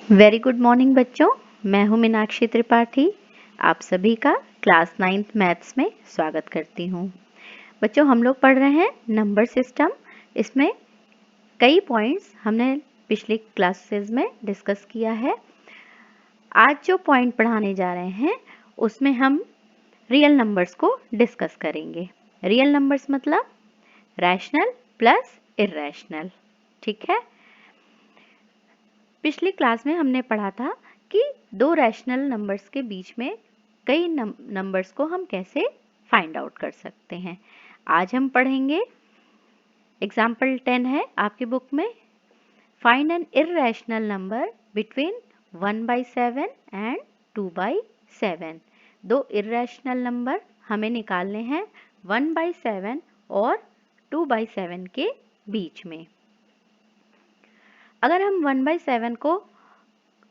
Very good morning बच्चों, मैं हूं मीनाक्षी त्रिपाठी। आप सभी का क्लास 9th मैथ्स में स्वागत करती हूं। बच्चों, हम लोग पढ़ रहे हैं नंबर सिस्टम। इसमें कई पॉइंट्स हमने पिछली क्लासेस में डिस्कस किया है। आज जो पॉइंट पढ़ाने जा रहे हैं उसमें हम रियल नंबर्स को डिस्कस करेंगे। रियल नंबर्स मतलब रैशनल प्लस इर्रेशनल। ठीक है। पिछली क्लास में हमने पढ़ा था कि दो रैशनल नंबर्स के बीच में कई नंबर्स को हम कैसे फाइंड आउट कर सकते हैं। आज हम पढ़ेंगे एग्जाम्पल 10 है आपकी बुक में। Find N irrational number between 1/7 and 2/7। दो इर्रेशनल नंबर हमें निकालने हैं 1/7 और 2/7 के बीच में। अगर हम 1/7 को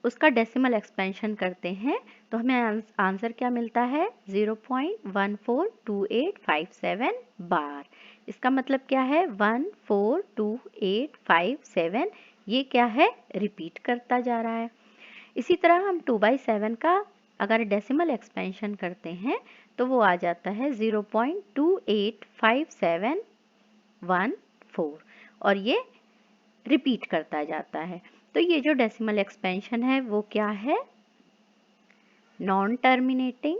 उसका डेसिमल एक्सपेंशन करते हैं तो हमें आंसर क्या मिलता है? 0.142857 बार। इसका मतलब क्या है? 142857। ये क्या है? रिपीट करता जा रहा है। इसी तरह हम 2/7 का अगर डेसिमल एक्सपेंशन करते हैं तो वो आ जाता है 0.285714 और ये रिपीट करता जाता है। तो ये जो डेसिमल एक्सपेंशन है वो क्या है? Non terminating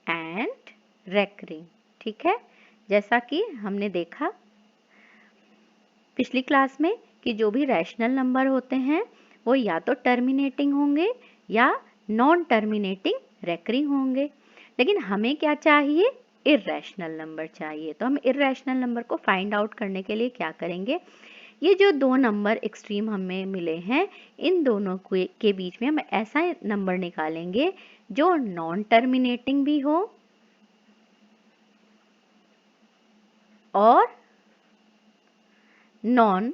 and recurring. ठीक है, जैसा कि हमने देखा पिछली क्लास में कि जो भी रैशनल नंबर होते हैं वो या तो टर्मिनेटिंग होंगे या नॉन टर्मिनेटिंग रेकरिंग होंगे। लेकिन हमें क्या चाहिए? इर्रेशनल नंबर चाहिए। तो हम इर्रेशनल नंबर को फाइंड आउट करने के लिए क्या करेंगे? ये जो दो नंबर एक्सट्रीम हमें मिले हैं इन दोनों के बीच में हम ऐसा नंबर निकालेंगे जो नॉन टर्मिनेटिंग भी हो और नॉन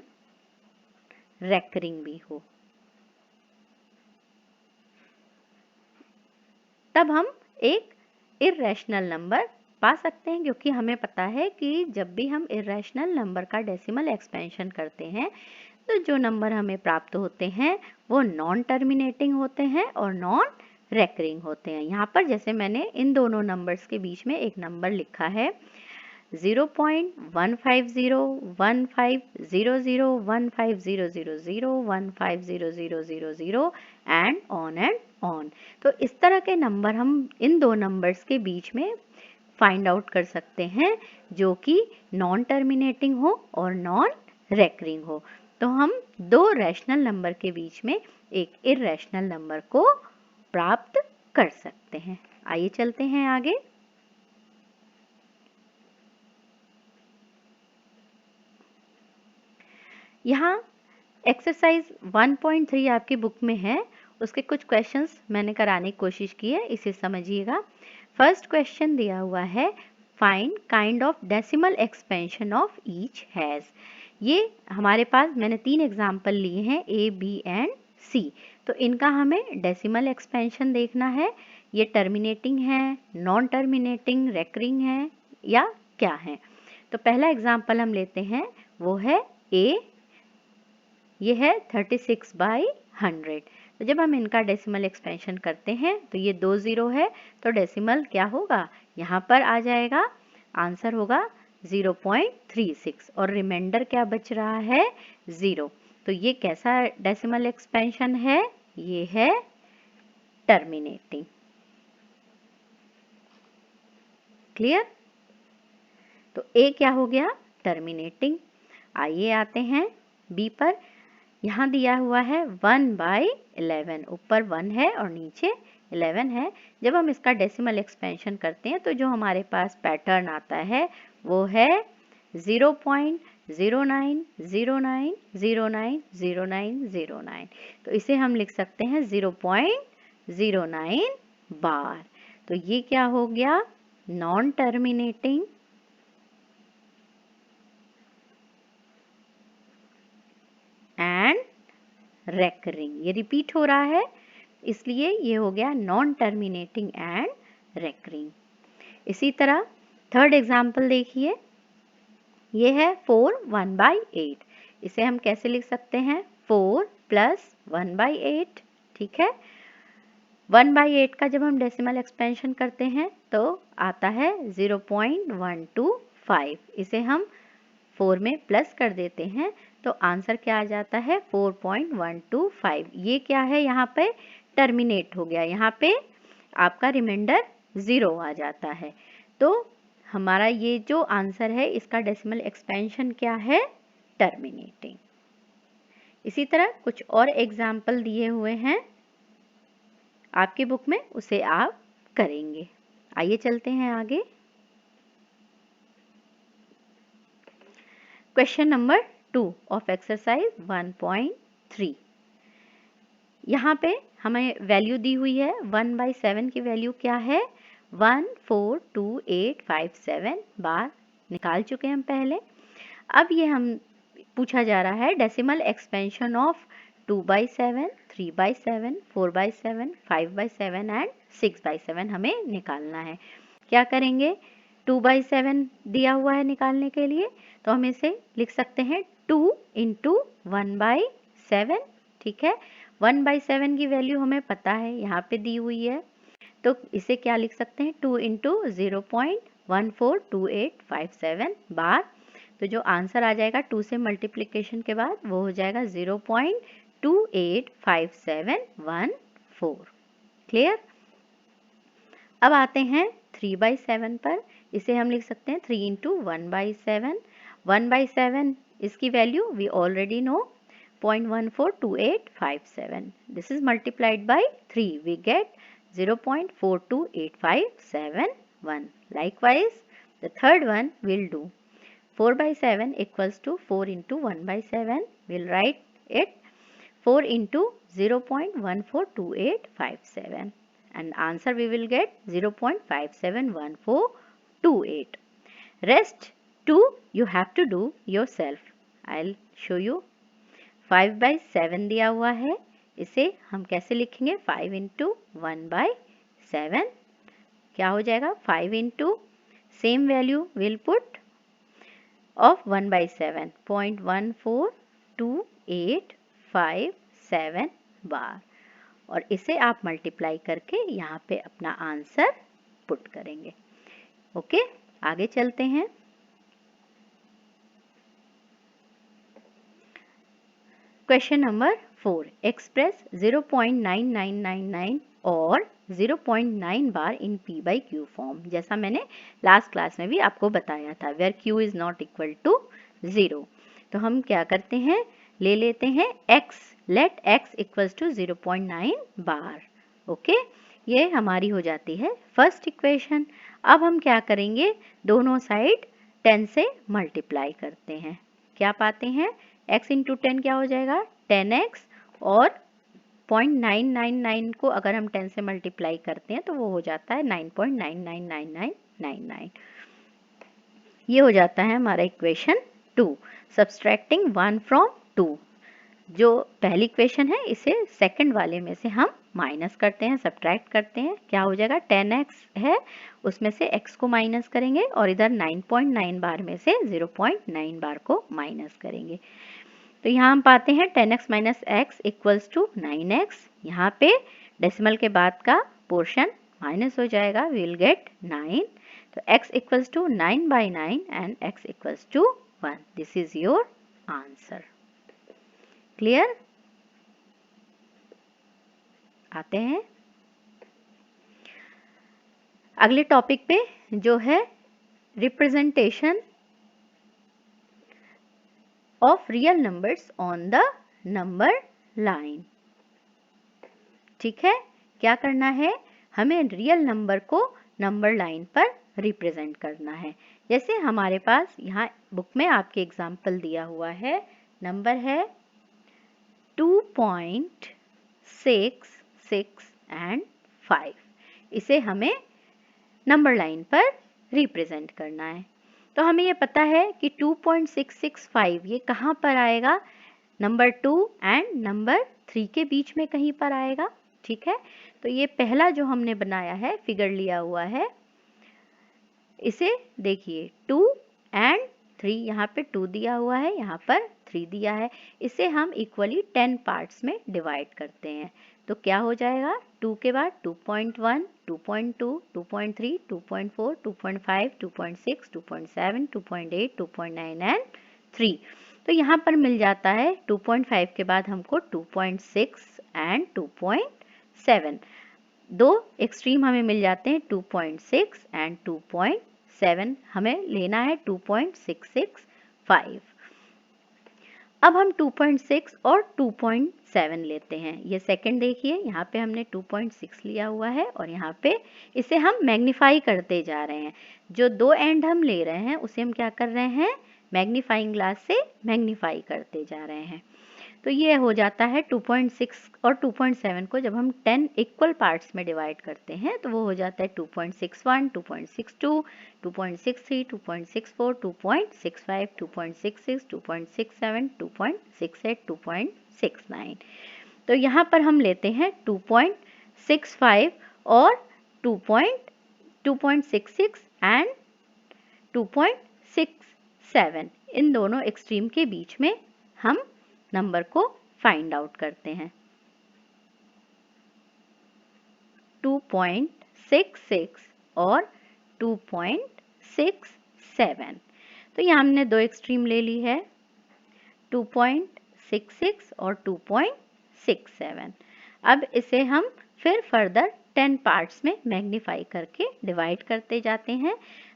रेकरिंग भी हो। तब हम एक इर्रेशनल नंबर पा सकते हैं, क्योंकि हमें पता है कि जब भी हम इर्रेशनल नंबर का डेसिमल एक्सपेंशन करते हैं तो जो नंबर हमें प्राप्त होते हैं वो नॉन टर्मिनेटिंग होते हैं और नॉन रेकरिंग होते हैं। यहाँ पर जैसे मैंने इन दोनों नंबर्स के बीच में एक नंबर लिखा है 0.1501500150000150000 एंड ऑन। तो इस तरह के नंबर हम इन दो नंबर्स के बीच में फाइंड आउट कर सकते हैं जो कि नॉन टर्मिनेटिंग हो और नॉन रेकरिंग हो। तो हम दो रैशनल नंबर के बीच में एक इर्रेशनल नंबर को प्राप्त कर सकते हैं। आइए चलते हैं आगे। यहाँ एक्सरसाइज 1.3 आपकी बुक में है, उसके कुछ क्वेश्चंस मैंने कराने की कोशिश की है, इसे समझिएगा। फर्स्ट क्वेश्चन दिया हुआ है, find kind of decimal expansion of each has. ये हमारे पास मैंने 3 एग्जाम्पल लिए हैं A, B एंड C। तो इनका हमें डेसिमल एक्सपेंशन देखना है। ये टर्मिनेटिंग है, नॉन टर्मिनेटिंग, रेकरिंग है या क्या है। तो पहला एग्जाम्पल हम लेते हैं, वो है A। ये है 36/100। तो जब हम इनका डेसिमल एक्सपेंशन करते हैं तो ये 2 0 है, तो डेसिमल क्या होगा? यहाँ पर आ जाएगा, आंसर होगा 0.36 और रिमाइंडर क्या बच रहा है? 0। तो ये कैसा डेसिमल एक्सपेंशन है? ये है टर्मिनेटिंग। क्लियर? तो ए क्या हो गया? टर्मिनेटिंग। आइए आते हैं बी पर। यहाँ दिया हुआ है 1/11, ऊपर 1 है और नीचे 11 है। जब हम इसका डेसिमल एक्सपेंशन करते हैं तो जो हमारे पास पैटर्न आता है वो है 0.0909090909। तो इसे हम लिख सकते हैं 0.09 बार। तो ये क्या हो गया? Non terminating and recurring. ये रिपीट हो रहा है इसलिए ये हो गया नॉन टर्मिनेटिंग एंड रेकरिंग। इसी तरह थर्ड एग्जाम्पल देखिए, ये है 4 1/8। इसे हम कैसे लिख सकते हैं? 4 प्लस 1/8। ठीक है, 1/8 का जब हम डेसिमल एक्सपेंशन करते हैं तो आता है 0.125। इसे हम 4 में प्लस कर देते हैं तो आंसर क्या आ जाता है? 4.125। ये क्या है? यहाँ पे टर्मिनेट हो गया, यहाँ पे आपका रिमाइंडर 0 आ जाता है। तो हमारा ये जो आंसर है इसका डेसिमल एक्सपेंशन क्या है? टर्मिनेटिंग। इसी तरह कुछ और एग्जाम्पल दिए हुए हैं आपकी बुक में, उसे आप करेंगे। आइए चलते हैं आगे। Question number 2 of exercise 1.3। यहाँ पे हमें वैल्यू दी हुई है 1/7 की वैल्यू क्या है? 14285 बार निकाल चुके हैं हम पहले। अब ये हम पूछा जा रहा है डेसिमल एक्सपेंशन ऑफ 2/7, 3/7, 4/7, 5/7 एंड 6/7 हमें निकालना है। क्या करेंगे? 2/7 दिया हुआ है निकालने के लिए, तो हम इसे लिख सकते हैं 2 इंटू 1/7। ठीक है, 1/7 की वैल्यू हमें पता है, यहाँ पे दी हुई है, तो इसे क्या लिख सकते हैं? 2 इंटू 0.142857 बार। तो जो आंसर आ जाएगा 2 से मल्टीप्लिकेशन के बाद वो हो जाएगा 0.285714। क्लियर? अब आते हैं 3/7 पर। इसे हम लिख सकते हैं 3 इंटू 1/7। 1/7 इसकी value we already know 0.142857. This is multiplied by 3. We get 0.428571. Likewise, the third one will do 4/7 equals to 4 into 1/7. We'll write it 4 into 0.142857. And answer we will get 0.571428. Rest 2 you have to do yourself. I'll show you. 5/7 दिया हुआ है, इसे हम कैसे लिखेंगे? 5 into 1/7 क्या हो जाएगा? 5 into same value will put off 1/7 0.14285 बार, और इसे आप मल्टीप्लाई करके यहाँ पे अपना आंसर पुट करेंगे। ओके, आगे चलते हैं। क्वेश्चन नंबर 4, एक्सप्रेस 0.9999 और 0.9 बार इन p/q फॉर्म। जैसा मैंने लास्ट क्लास में भी आपको बताया था, where q is not equal to 0। तो हम क्या करते हैं? ले लेते हैं x, let x equals to 0.9 bar. Okay, ये हमारी हो जाती है फर्स्ट इक्वेशन। अब हम क्या करेंगे? दोनों साइड 10 से मल्टीप्लाई करते हैं। क्या पाते हैं? x इंटू 10 क्या हो जाएगा? 10x, और 0.999 को अगर हम 10 से मल्टीप्लाई करते हैं तो वो हो जाता है 9.999999। ये हो जाता है हमारा इक्वेशन 2। सब्सट्रैक्टिंग 1 फ्रॉम 2, जो पहली इक्वेशन है इसे सेकंड वाले में से हम माइनस करते हैं, सब्ट्रैक्ट करते हैं। क्या हो जाएगा? 10x है, उसमें से x को माइनस करेंगे और इधर 9.9 बार में से 0.9 बार को माइनस करेंगे। तो यहाँ हम पाते हैं 10x minus x equals to 9x। यहाँ पे डेसिमल के बाद का पोर्शन माइनस हो जाएगा, वी विल गेट 9। तो x equals to 9/9 and x equals to 1। This is your answer. Clear? आते हैं अगले टॉपिक पे, जो है representation of real numbers on the number line. ठीक है, क्या करना है? हमें रियल नंबर को नंबर लाइन पर रिप्रेजेंट करना है। जैसे हमारे पास यहाँ बुक में आपके एग्जाम्पल दिया हुआ है, नंबर है 2.66 एंड 5। इसे हमें नंबर लाइन पर रिप्रेजेंट करना है। तो हमें ये पता है कि 2.665 ये कहाँ पर आएगा? नंबर 2 एंड नंबर 3 के बीच में कहीं पर आएगा। ठीक है, तो ये पहला जो हमने बनाया है, फिगर लिया हुआ है, इसे देखिए 2 एंड 3 यहाँ पे 2 दिया हुआ है, यहाँ पर 3 दिया है। इसे हम इक्वली 10 पार्ट्स में डिवाइड करते हैं। तो क्या हो जाएगा, 2 के बाद 2.1, 2.2, 2.3, 2.4, 2.5, 2.6, 2.7, 2.8, 2.9 एंड 3। तो यहाँ पर मिल जाता है 2.5 के बाद हमको 2.6 एंड 2.7। दो एक्सट्रीम हमें मिल जाते हैं 2.6 एंड 2.7, हमें लेना है 2.665। अब हम 2.6 और 2.7 लेते हैं। ये सेकंड देखिए, यहाँ पे हमने 2.6 लिया हुआ है और यहाँ पे इसे हम मैग्नीफाई करते जा रहे हैं। जो दो एंड हम ले रहे हैं उसे हम क्या कर रहे हैं, मैग्नीफाइंग ग्लास से मैग्नीफाई करते जा रहे हैं। तो ये हो जाता है 2.6 और 2.7 को जब हम 10 इक्वल पार्ट्स में डिवाइड करते हैं तो वो हो जाता है 2.61, 2.62, 2.63, 2.64, 2.65, 2.66, 2.67, 2.68, 2.69। तो यहाँ पर हम लेते हैं 2.65 और 2.66 एंड 2.67, इन दोनों एक्सट्रीम के बीच में हम नंबर को फाइंड आउट करते हैं। 2.66 और 2.67। तो यहाँ हमने दो एक्सट्रीम ले ली है, 2.66 और 2.67। अब इसे हम फिर फर्दर 10 पार्ट्स में मैग्नीफाई करके डिवाइड करते जाते हैं।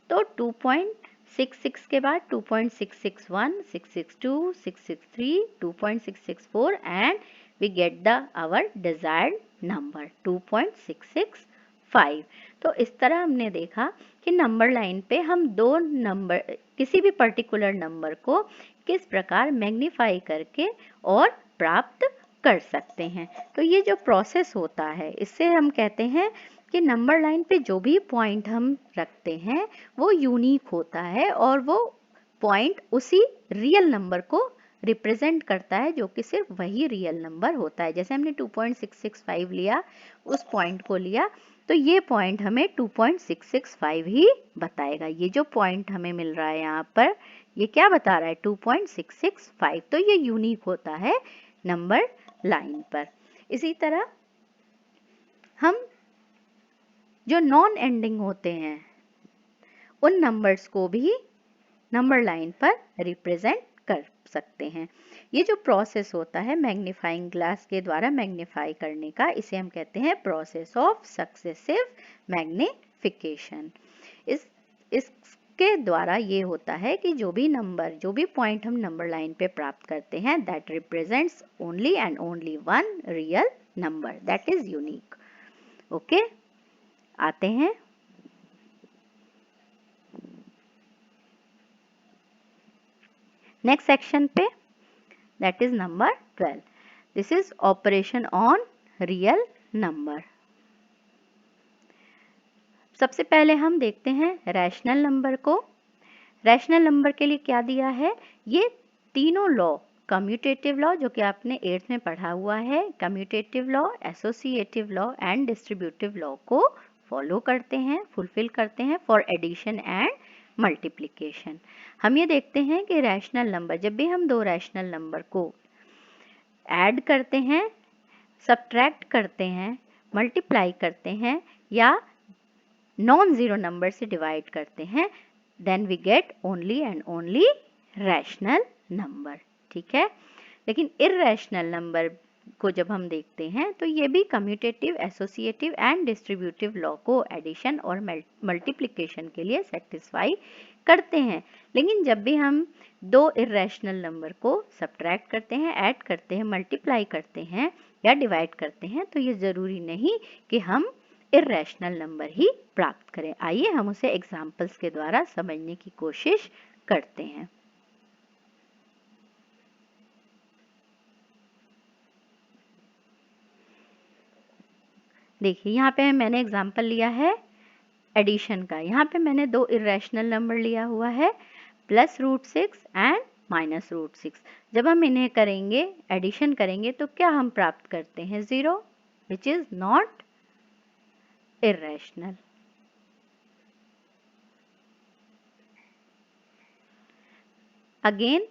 तो 2.66 के बाद 2.661, 662, 663, 2.664 and we get the our desired number 2.665। तो इस तरह हमने देखा कि नंबर लाइन पे हम दो नंबर, किसी भी पर्टिकुलर नंबर को किस प्रकार मैग्नीफाई करके और प्राप्त कर सकते हैं। तो ये जो प्रोसेस होता है इससे हम कहते हैं कि नंबर लाइन पे जो भी पॉइंट हम रखते हैं वो यूनिक होता है और वो पॉइंट उसी रियल नंबर को रिप्रेजेंट करता है जो कि सिर्फ वही रियल नंबर होता है। जैसे हमने 2.665 लिया, उस पॉइंट को लिया, तो ये पॉइंट हमें 2.665 ही बताएगा। ये जो पॉइंट हमें मिल रहा है यहाँ पर, ये क्या बता रहा है, 2.665। तो ये यूनिक होता है नंबर लाइन पर। इसी तरह हम जो नॉन एंडिंग होते हैं उन नंबर्स को भी नंबर लाइन पर रिप्रेजेंट कर सकते हैं। ये जो प्रोसेस होता है मैग्नीफाइंग ग्लास के द्वारा मैग्नीफाई करने का, इसे हम कहते हैं प्रोसेस ऑफ सक्सेसिव मैग्निफिकेशन। इसके द्वारा ये होता है कि जो भी नंबर, जो भी पॉइंट हम नंबर लाइन पे प्राप्त करते हैं, that represents only and only one real number that is unique. Okay, आते हैं नेक्स्ट सेक्शन पे, that is number 12। This is operation on real number. सबसे पहले हम देखते हैं रैशनल नंबर को। रैशनल नंबर के लिए क्या दिया है, ये तीनों लॉ, कम्यूटेटिव लॉ जो कि आपने 8th में पढ़ा हुआ है, commutative law, associative law and distributive law को फॉलो करते हैं, फुलफिल करते हैं फॉर एडिशन एंड मल्टीप्लिकेशन। हम ये देखते हैं कि रैशनल नंबर, जब भी हम दो रैशनल नंबर को ऐड करते हैं, सब्ट्रैक्ट करते हैं, मल्टीप्लाई करते हैं या नॉन जीरो नंबर से डिवाइड करते हैं, then we get only and only rational number. ठीक है, लेकिन इररैशनल नंबर को जब हम देखते हैं तो ये भी commutative, associative and distributive law को एडिशन और मल्टीप्लिकेशन के लिए सेटिस्फाई करते हैं। लेकिन जब भी हम दो इररैशनल नंबर को सब्ट्रैक्ट करते हैं, ऐड करते हैं, मल्टीप्लाई करते हैं या डिवाइड करते हैं, तो ये ज़रूरी नहीं कि हम इररैशनल नंबर ही प्राप्त करें। आइए हम उसे एग्जाम्पल्स के द्वारा समझने की कोशिश करते हैं। देखिए यहाँ पे मैंने एग्जाम्पल लिया है एडिशन का। यहाँ पे मैंने दो इररैशनल नंबर लिया हुआ है, +√6 एंड -√6। जब हम इन्हें करेंगे, एडिशन करेंगे, तो क्या हम प्राप्त करते हैं, 0, which is not irrational. Again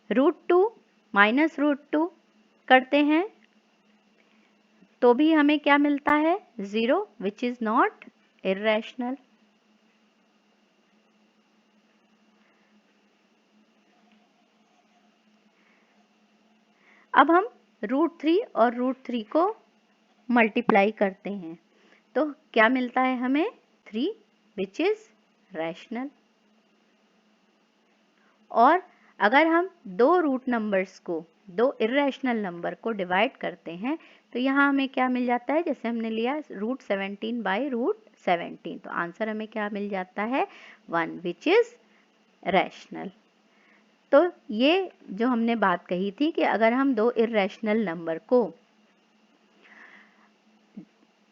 √2 minus √2 करते हैं तो भी हमें क्या मिलता है? 0, विच इज नॉट इर्रेशनल। अब हम √3 और √3 को मल्टीप्लाई करते हैं तो क्या मिलता है हमें? 3, विच इज रैशनल। और अगर हम दो रूट नंबर्स को, दो इर्रेशनल नंबर को डिवाइड करते हैं तो यहाँ हमें क्या मिल जाता है? जैसे हमने लिया √17 बाई √17, तो आंसर हमें क्या मिल जाता है? 1, विच इज रैशनल। तो ये जो हमने बात कही थी कि अगर हम दो इर्रेशनल नंबर को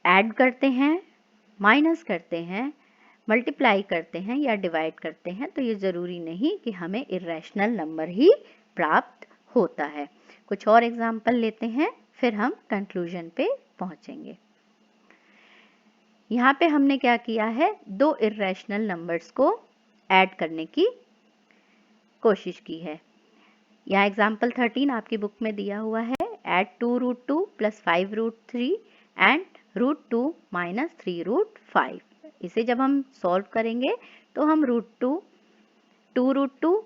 ऐड करते हैं, माइनस करते हैं, मल्टीप्लाई करते हैं या डिवाइड करते हैं तो ये ज़रूरी नहीं कि हमें इर्रेशनल नंबर ही प्राप्त होता है। कुछ और एग्जाम्पल लेते हैं फिर हम कंक्लूजन पे पहुंचेंगे। यहाँ पे हमने क्या किया है? दो इर्रेशनल नंबर्स को ऐड करने की कोशिश की है। यहाँ एग्जाम्पल 13 आपकी बुक में दिया हुआ है। Add 2√2 plus 5√3 and √2 minus 3√5। इसे जब हम सॉल्व करेंगे तो हम √2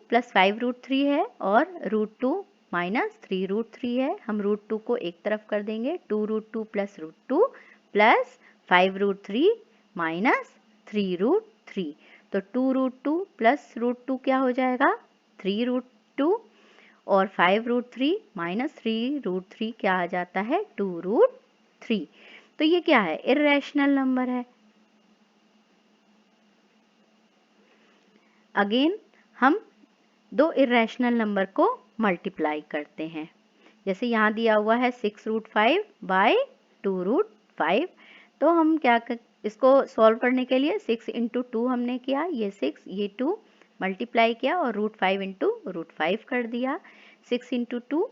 प्लस 5√3 है और √2 माइनस 3√3 है। हम √2 को एक तरफ कर देंगे, 2√2 प्लस √2 प्लस 5√3 माइनस 3√3। तो 2√2 प्लस √2 क्या हो जाएगा? 3√2 और 5√3 माइनस 3√3 क्या आ जाता है? 2√3। तो ये क्या है? इर्रेशनल नंबर है। अगेन हम दो इर्रेशनल नंबर को मल्टीप्लाई करते हैं। जैसे यहाँ दिया हुआ है 6√5 बाई 2√5। तो हम क्या इसको सॉल्व करने के लिए 6 इंटू 2 हमने किया, ये 6 ये 2 मल्टीप्लाई किया और √5 इंटू √5 कर दिया। 6 इंटू 2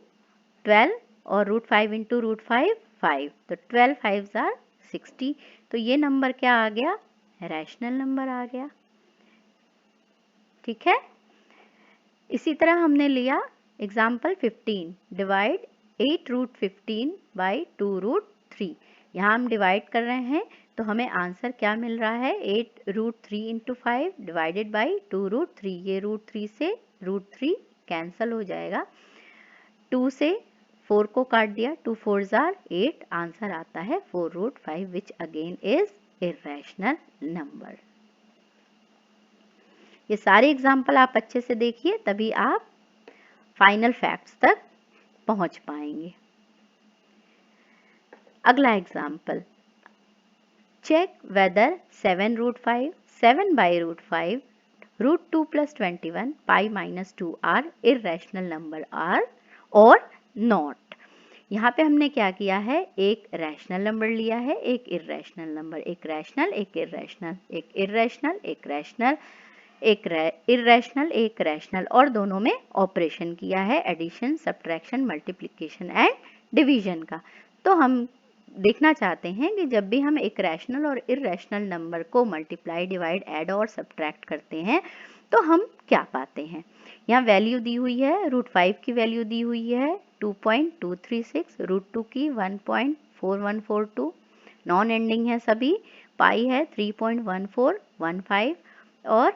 12 और √5 इंटू √5 5। तो 12 5 आर 60। तो ये नंबर क्या आ गया? रैशनल नंबर आ गया। ठीक है। इसी तरह हमने लिया एग्जाम्पल 15, डिवाइड 8√15 बाई 2√3। यहाँ हम डिवाइड कर रहे हैं तो हमें आंसर क्या मिल रहा है? 8√3 इंटू 5 डिवाइडेड बाई 2√3। ये √3 से √3 कैंसल हो जाएगा। 2 से 4 को काट दिया, 2 4 आर 8। आंसर आता है 4√5 which again is irrational number. ये सारे एग्जाम्पल आप अच्छे से देखिए तभी आप फाइनल फैक्ट्स तक पहुंच पाएंगे। अगला example, check whether 7√5, 7 by √5, √2 plus 21, pi minus 2 are irrational number or और नॉट। यहाँ पे हमने क्या किया है? एक रैशनल नंबर लिया है, एक इर्रेशनल नंबर, एक रैशनल एक इर्रेशनल, एक इर्रेशनल एक रैशनल, एक इर्रेशनल एक रैशनल, और दोनों में ऑपरेशन किया है, addition, subtraction, multiplication and division का। तो हम देखना चाहते हैं कि जब भी हम एक रैशनल और इर्रेशनल नंबर को मल्टीप्लाई, डिवाइड, ऐड और सब्ट्रैक्ट करते हैं तो हम क्या पाते हैं। यहाँ वैल्यू दी हुई है, √5 की वैल्यू दी हुई है 2.236, √2 की 1.4142, नॉन एंडिंग है सभी, पाई है 3.1415 और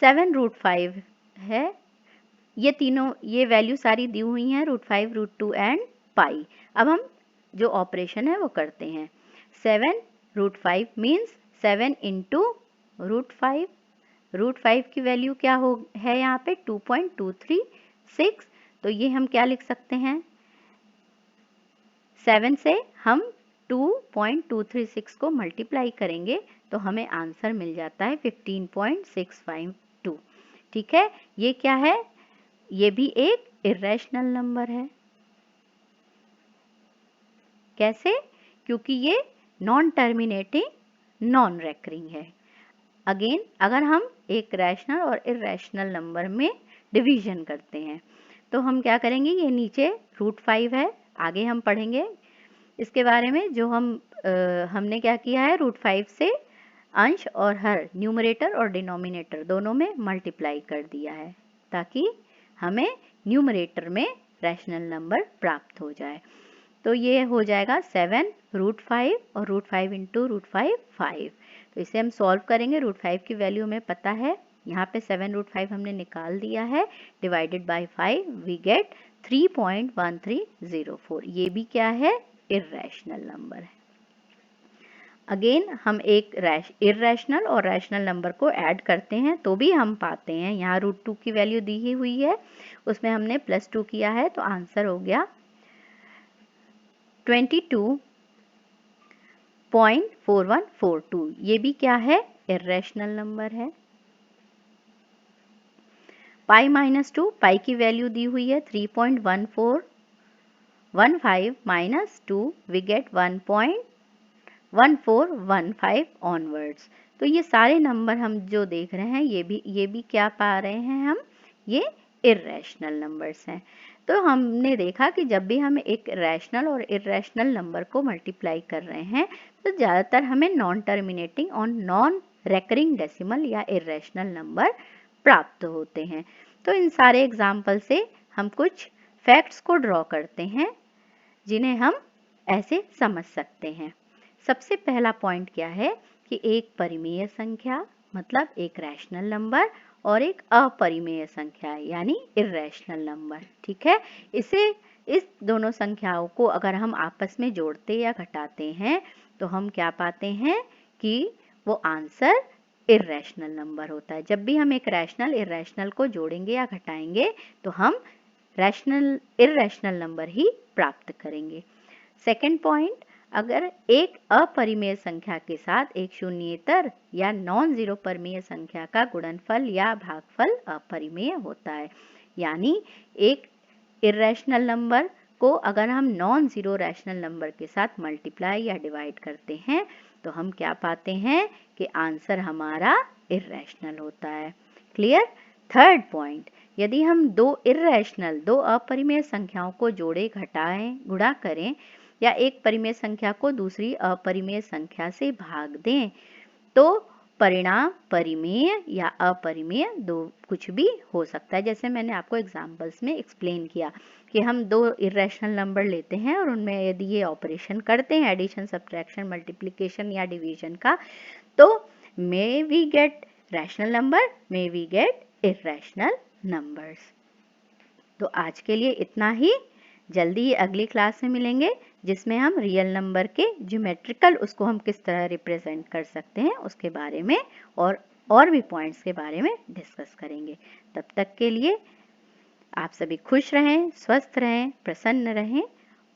7√5 है। ये तीनों, ये वैल्यू सारी दी हुई हैं, √5, √2 एंड पाई। अब हम जो ऑपरेशन है वो करते हैं। 7√5 मीन्स 7 इंटू √5। √5 की वैल्यू क्या हो है यहाँ पे? 2.236। तो ये हम क्या लिख सकते हैं? 7 से हम 2.236 को मल्टीप्लाई करेंगे तो हमें आंसर मिल जाता है 15.652। ठीक है। ये क्या है? ये भी एक इर्रेशनल नंबर है। कैसे? क्योंकि ये नॉन टर्मिनेटिंग, नॉन रेकरिंग है। अगेन अगर हम एक रैशनल और इर्रेशनल नंबर में डिवीजन करते हैं तो हम क्या करेंगे? ये नीचे √5 है, आगे हम पढ़ेंगे इसके बारे में। जो हमने क्या किया है, √5 से अंश और हर, न्यूमरेटर और डिनोमिनेटर दोनों में मल्टीप्लाई कर दिया है ताकि हमें न्यूमरेटर में रैशनल नंबर प्राप्त हो जाए। तो ये हो जाएगा 7√5 और √5 इंटू √5 5। तो इसे हम सॉल्व करेंगे। √5 की वैल्यू हमें पता है, यहाँ पे 7√5 हमने निकाल दिया है, डिवाइडेड बाय 5 वी गेट 3.1304। ये भी क्या है, इर्रेशनल नंबर है। अगेन हम एक इर्रेशनल और रैशनल नंबर को ऐड करते हैं तो भी हम पाते हैं। यहाँ √2 की वैल्यू दी हुई है, उसमें हमने +2 किया है तो आंसर हो गया 22.4142। ये भी क्या है, इर्रेशनल नंबर है। पाई -2, पाई की वैल्यू दी हुई है 3.1415 -2 वी गेट 1.1415 ऑनवर्ड्स। तो ये सारे नंबर हम जो देख रहे हैं ये भी क्या पा रहे हैं हम, ये इर्रेशनल नंबर्स हैं। तो हमने देखा कि जब भी हम एक रैशनल और इर्रेशनल नंबर को मल्टीप्लाई कर रहे हैं तो ज़्यादातर हमें नॉन टर्मिनेटिंग और नॉन रेकरिंग डेसिमल या इर्रेशनल नंबर प्राप्त होते हैं। तो इन सारे एग्जाम्पल से हम कुछ फैक्ट्स को ड्रॉ करते हैं जिन्हें हम ऐसे समझ सकते हैं। सबसे पहला पॉइंट क्या है कि एक परिमेय संख्या मतलब एक रैशनल नंबर और एक अपरिमेय संख्या यानी इर्रेशनल नंबर, ठीक है। इस दोनों संख्याओं को अगर हम आपस में जोड़ते या घटाते हैं तो हम क्या पाते हैं कि वो आंसर इर्रेशनल नंबर होता है। जब भी हम एक रैशनल इर्रेशनल को जोड़ेंगे या घटाएंगे तो हम इर्रेशनल नंबर ही प्राप्त करेंगे। सेकेंड पॉइंट, अगर एक अपरिमेय संख्या के साथ एक शून्येतर या नॉन जीरो परिमेय संख्या का गुणनफल या भागफल अपरिमेय होता है, यानी एक इर्रेशनल नंबर को अगर हम नॉन जीरो रैशनल नंबर के साथ मल्टीप्लाई या डिवाइड करते हैं तो हम क्या पाते हैं कि आंसर हमारा इर्रेशनल होता है। क्लियर। थर्ड पॉइंट, यदि हम दो अपरिमेय संख्याओं को जोड़े, घटाएं, गुणा करें या एक परिमेय संख्या को दूसरी अपरिमेय संख्या से भाग दें तो परिणाम परिमेय या अपरिमेय दो कुछ भी हो सकता है। जैसे मैंने आपको एग्जांपल्स में एक्सप्लेन किया कि हम दो इर्रेशनल नंबर लेते हैं और उनमें यदि ये ऑपरेशन करते हैं, एडिशन, सब्ट्रैक्शन, मल्टीप्लिकेशन या डिवीजन का, तो may we get rational number, may we get irrational numbers. तो आज के लिए इतना ही। जल्दी ही अगली क्लास में मिलेंगे जिसमें हम रियल नंबर के ज्योमेट्रिकल उसको हम किस तरह रिप्रेजेंट कर सकते हैं उसके बारे में और भी पॉइंट्स के बारे में डिस्कस करेंगे। तब तक के लिए आप सभी खुश रहें, स्वस्थ रहें, प्रसन्न रहें।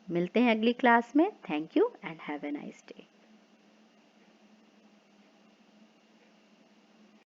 मिलते हैं अगली क्लास में। Thank you and have a nice day.